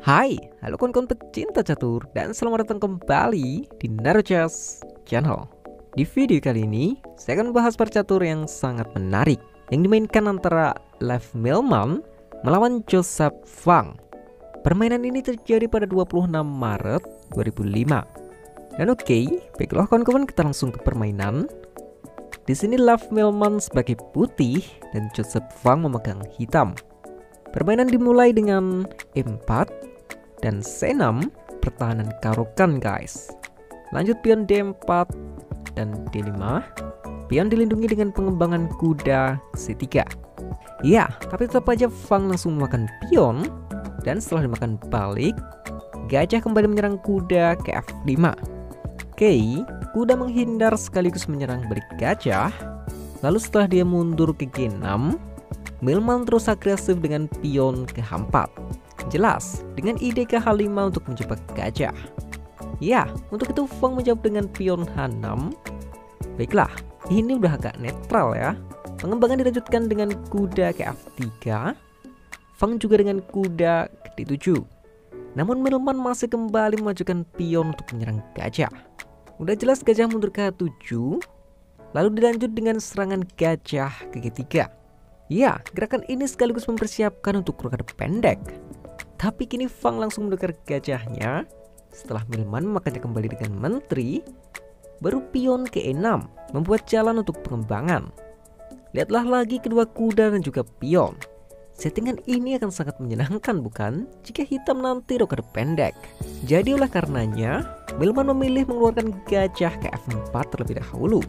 Hai, halo kawan-kawan pecinta catur dan selamat datang kembali di Naruchas Channel. Di video kali ini, saya akan membahas percatur yang sangat menarik yang dimainkan antara Lev Milman melawan Joseph Fang. Permainan ini terjadi pada 26 Maret 2005. Dan baiklah kawan-kawan, kita langsung ke permainan. Di sini Lev Milman sebagai putih dan Joseph Fang memegang hitam. Permainan dimulai dengan E4 dan C6 pertahanan karokan guys. Lanjut pion D4 dan D5. Pion dilindungi dengan pengembangan kuda C3. Ya, tapi tetap aja Fang langsung memakan pion. Dan setelah dimakan balik, gajah kembali menyerang kuda ke F5. Kuda menghindar sekaligus menyerang balik gajah. Lalu setelah dia mundur ke G6, Milman terus agresif dengan pion ke H4. Jelas, dengan ide ke H5 untuk menjebak gajah. Ya, untuk itu Fang menjawab dengan pion H6. Baiklah, ini udah agak netral ya. Pengembangan dilanjutkan dengan kuda ke F3. Fang juga dengan kuda ke D7. Namun Milman masih kembali memajukan pion untuk menyerang gajah. Udah jelas gajah mundur ke H7. Lalu dilanjut dengan serangan gajah ke G3. Ya, gerakan ini sekaligus mempersiapkan untuk rokade pendek. Tapi kini Fang langsung menukar gajahnya. Setelah Milman memakannya kembali dengan menteri, baru pion ke E6 membuat jalan untuk pengembangan. Lihatlah lagi kedua kuda dan juga pion. Settingan ini akan sangat menyenangkan bukan? Jika hitam nanti rokade pendek. Jadi oleh karenanya, Milman memilih mengeluarkan gajah ke F4 terlebih dahulu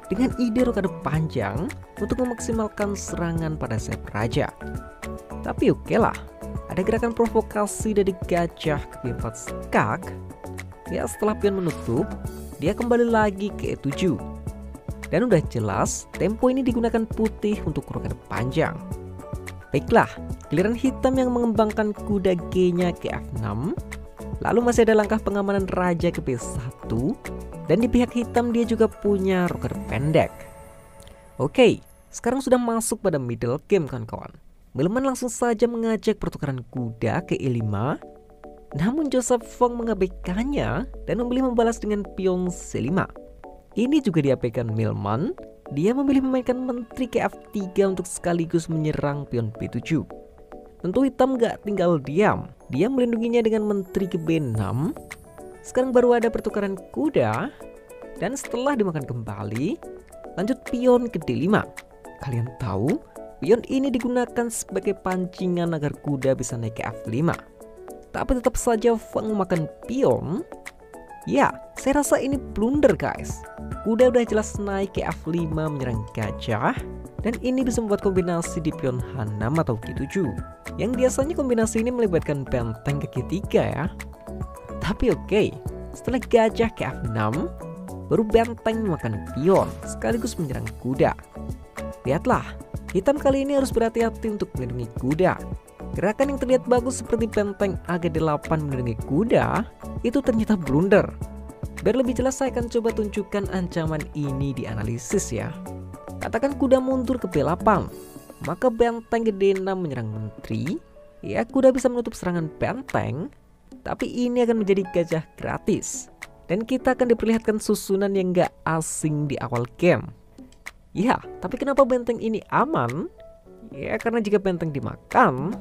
dengan ide rokade panjang untuk memaksimalkan serangan pada sayap raja. Tapi lah, ada gerakan provokasi dari gajah ke B4 skak. Ya, setelah pion menutup, dia kembali lagi ke E7. Dan udah jelas, tempo ini digunakan putih untuk rokade panjang. Baiklah, giliran hitam yang mengembangkan kuda G-nya ke F6. Lalu masih ada langkah pengamanan raja ke B1. Dan di pihak hitam dia juga punya rokade pendek. Sekarang sudah masuk pada middle game kawan-kawan. Milman langsung saja mengajak pertukaran kuda ke E5. Namun Joseph Fang mengabaikannya dan memilih membalas dengan pion C5. Ini juga diabaikan Milman. Dia memilih memainkan menteri ke F3 untuk sekaligus menyerang pion B7. Tentu hitam gak tinggal diam. Dia melindunginya dengan menteri ke B6. Sekarang baru ada pertukaran kuda. Dan setelah dimakan kembali, lanjut pion ke D5. Kalian tahu, pion ini digunakan sebagai pancingan agar kuda bisa naik ke F5. Tapi tetap saja Fang memakan pion. Ya, saya rasa ini blunder guys. Kuda udah jelas naik ke F5 menyerang gajah. Dan ini bisa membuat kombinasi di pion H6 atau G7. Yang biasanya kombinasi ini melibatkan benteng ke G3 ya. Tapi setelah gajah ke F6, baru benteng memakan pion sekaligus menyerang kuda. Lihatlah, hitam kali ini harus berhati-hati untuk melindungi kuda. Gerakan yang terlihat bagus seperti benteng AG8 melindungi kuda, itu ternyata blunder. Biar lebih jelas saya akan coba tunjukkan ancaman ini di analisis ya. Katakan kuda mundur ke B8, maka benteng ke D6 menyerang menteri. Ya, kuda bisa menutup serangan benteng. Tapi ini akan menjadi gajah gratis. Dan kita akan diperlihatkan susunan yang gak asing di awal game. Ya, tapi kenapa benteng ini aman? Ya, karena jika benteng dimakan,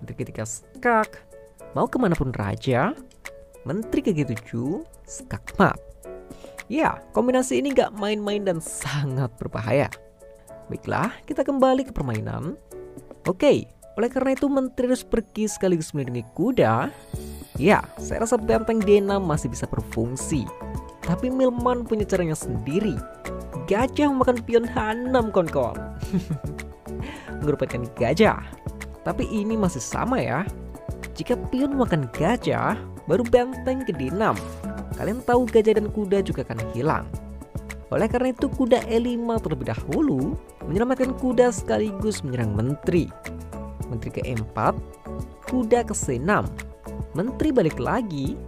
ketika skak, mau kemanapun raja, menteri ke G7, skak mat. Ya, kombinasi ini gak main-main dan sangat berbahaya. Baiklah, kita kembali ke permainan. Oleh karena itu menteri harus pergi sekaligus melindungi kuda. Ya, saya rasa benteng D6 masih bisa berfungsi. Tapi Milman punya caranya sendiri. Gajah memakan pion H6 kawan-kawan. Mengerupakan gajah. Tapi ini masih sama ya. Jika pion makan gajah, baru benteng ke D6. Kalian tahu gajah dan kuda juga akan hilang. Oleh karena itu kuda E5 terlebih dahulu menyelamatkan kuda sekaligus menyerang menteri. Menteri ke E4, kuda ke C6. Menteri balik lagi,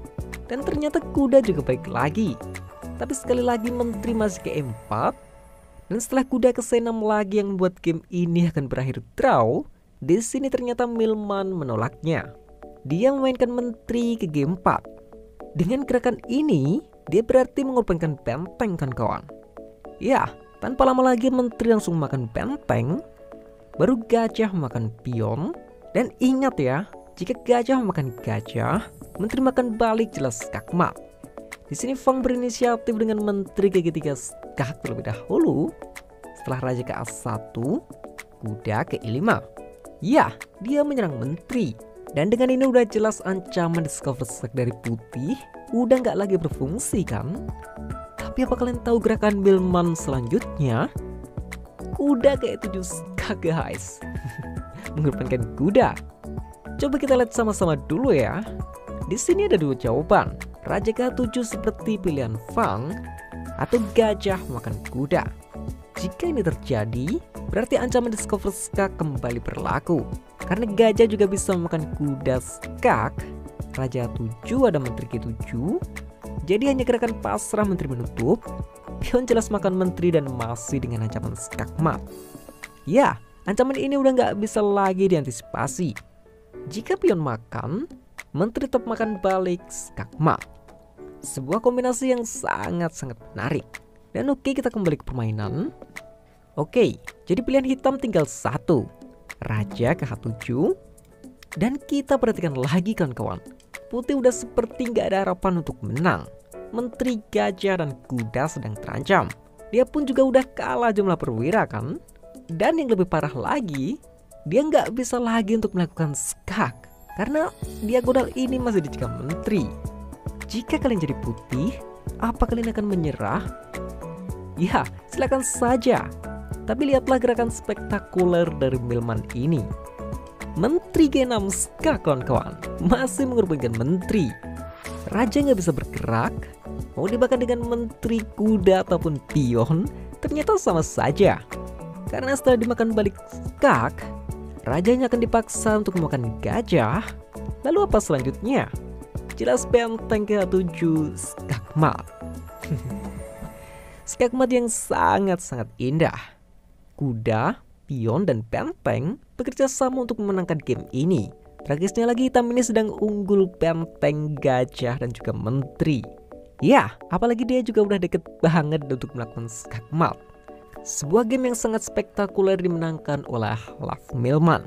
dan ternyata kuda juga balik lagi. Tapi sekali lagi menteri masih ke E4. Dan setelah kuda ke C6 lagi yang membuat game ini akan berakhir draw. Di sini ternyata Milman menolaknya. dia memainkan menteri ke G4. Dengan gerakan ini, dia berarti mengorbankan benteng kan kawan. Ya, tanpa lama lagi menteri langsung makan benteng, baru gajah makan pion. Dan ingat ya, jika gajah makan gajah, menteri makan balik jelas skakmat. Di sini Fang berinisiatif dengan menteri ke G3 skak terlebih dahulu. Setelah raja ke A1, kuda ke E5. Ya, dia menyerang menteri. Dan dengan ini udah jelas ancaman discover skak dari putih udah nggak lagi berfungsi kan? Tapi apa kalian tahu gerakan Milman selanjutnya? Kuda ke E7 skak guys. Mengorbankan kuda. Coba kita lihat sama-sama dulu ya. Di sini ada dua jawaban. Raja ke A7 seperti pilihan Fang atau gajah makan kuda. Jika ini terjadi, berarti ancaman discover skak kembali berlaku. Karena gajah juga bisa memakan kuda skak. Raja A7 ada menteri G7. Jadi hanya gerakan pasrah menteri menutup. Pion jelas makan menteri dan masih dengan ancaman skakmat. Ya, ancaman ini udah nggak bisa lagi diantisipasi. Jika pion makan, menteri tetap makan balik skakmat. Sebuah kombinasi yang sangat-sangat menarik. Dan oke, kita kembali ke permainan. Oke, jadi pilihan hitam tinggal satu. Raja ke H7. Dan kita perhatikan lagi kawan-kawan. Putih udah seperti nggak ada harapan untuk menang. Menteri, gajah, dan kuda sedang terancam. Dia pun juga udah kalah jumlah perwira kan. Dan yang lebih parah lagi, dia nggak bisa lagi untuk melakukan skak. Karena diagonal ini masih dicegah menteri. Jika kalian jadi putih, apa kalian akan menyerah? Ya, silakan saja. Tapi lihatlah gerakan spektakuler dari Milman ini. Menteri G6 skak kawan-kawan, masih mengorbankan menteri. Raja nggak bisa bergerak, mau dimakan dengan menteri, kuda, ataupun pion, ternyata sama saja. Karena setelah dimakan balik skak, rajanya akan dipaksa untuk memakan gajah. Lalu apa selanjutnya? Jelas benteng ke A7 skakmat. Skakmat yang sangat-sangat indah. Kuda, pion, dan benteng bekerja sama untuk memenangkan game ini. Tragisnya lagi hitam ini sedang unggul benteng, gajah, dan juga menteri. Ya, apalagi dia juga udah deket banget untuk melakukan skakmat. Sebuah game yang sangat spektakuler dimenangkan oleh Love Milman.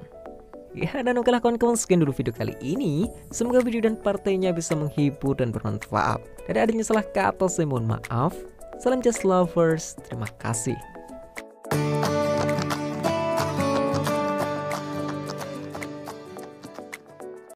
Ya, dan oke lah kawan-kawan, sekian dulu video kali ini. Semoga video dan partainya bisa menghibur dan bermanfaat. Dan adanya salah kata saya mohon maaf. Salam just lovers, terima kasih.